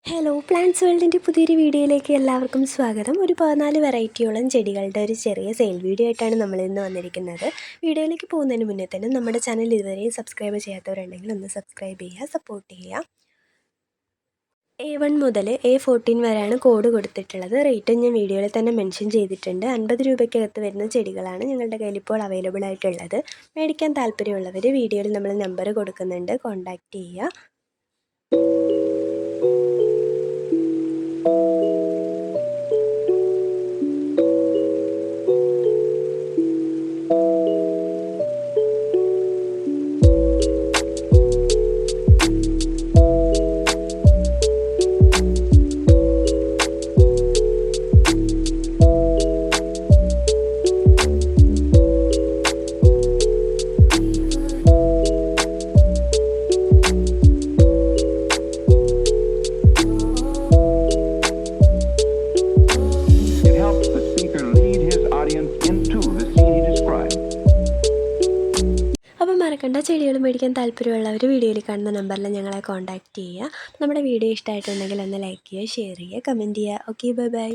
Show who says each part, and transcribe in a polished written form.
Speaker 1: Hello plants വേൾഡിൻ്റെ പുതിയൊരു വീഡിയോയിലേക്ക് എല്ലാവർക്കും സ്വാഗതം. ഒരു 14 വെറൈറ്റിയോളം ചെടികളുടെ ഒരു ചെറിയ സെയിൽ വീഡിയോ ആയിട്ടാണ് നമ്മളിന്ന് വന്നിരിക്കുന്നത്. വീഡിയോയിലേക്ക് പോകുന്നതിന് മുന്നേ തന്നെ നമ്മുടെ ചാനൽ ഇതുവരെയും സബ്സ്ക്രൈബ് ചെയ്യാത്തവരുണ്ടെങ്കിൽ ഒന്ന് സബ്സ്ക്രൈബ് ചെയ്യുക, സപ്പോർട്ട് ചെയ്യുക. A1 മുതൽ A14 വരെയാണ് കോഡ് കൊടുത്തിട്ടുള്ളത്. റേറ്റും ഞാൻ വീഡിയോയിൽ തന്നെ മെൻഷൻ ചെയ്തിട്ടുണ്ട്. 50 രൂപയ്ക്കകത്ത് വരുന്ന ചെടികളാണ് ഞങ്ങളുടെ കയ്യിൽ ഇപ്പോൾ അവൈലബിൾ ആയിട്ടുള്ളത്. മേടിക്കാൻ താല്പര്യമുള്ളവർ വീഡിയോയിൽ നമ്മൾ നമ്പർ കൊടുക്കുന്നുണ്ട്, കോൺടാക്റ്റ് ചെയ്യുക. അപ്പം മറക്കണ്ട, ചെടികൾ മേടിക്കാൻ താല്പര്യമുള്ളവർ വീഡിയോയിൽ കാണുന്ന നമ്പറിൽ ഞങ്ങളെ കോൺടാക്റ്റ് ചെയ്യുക. നമ്മുടെ വീഡിയോ ഇഷ്ടമായിട്ടുണ്ടെങ്കിൽ ഒന്ന് ലൈക്ക് ചെയ്യുക, ഷെയർ ചെയ്യുക, കമൻറ്റ് ചെയ്യുക. Okay, bye bye.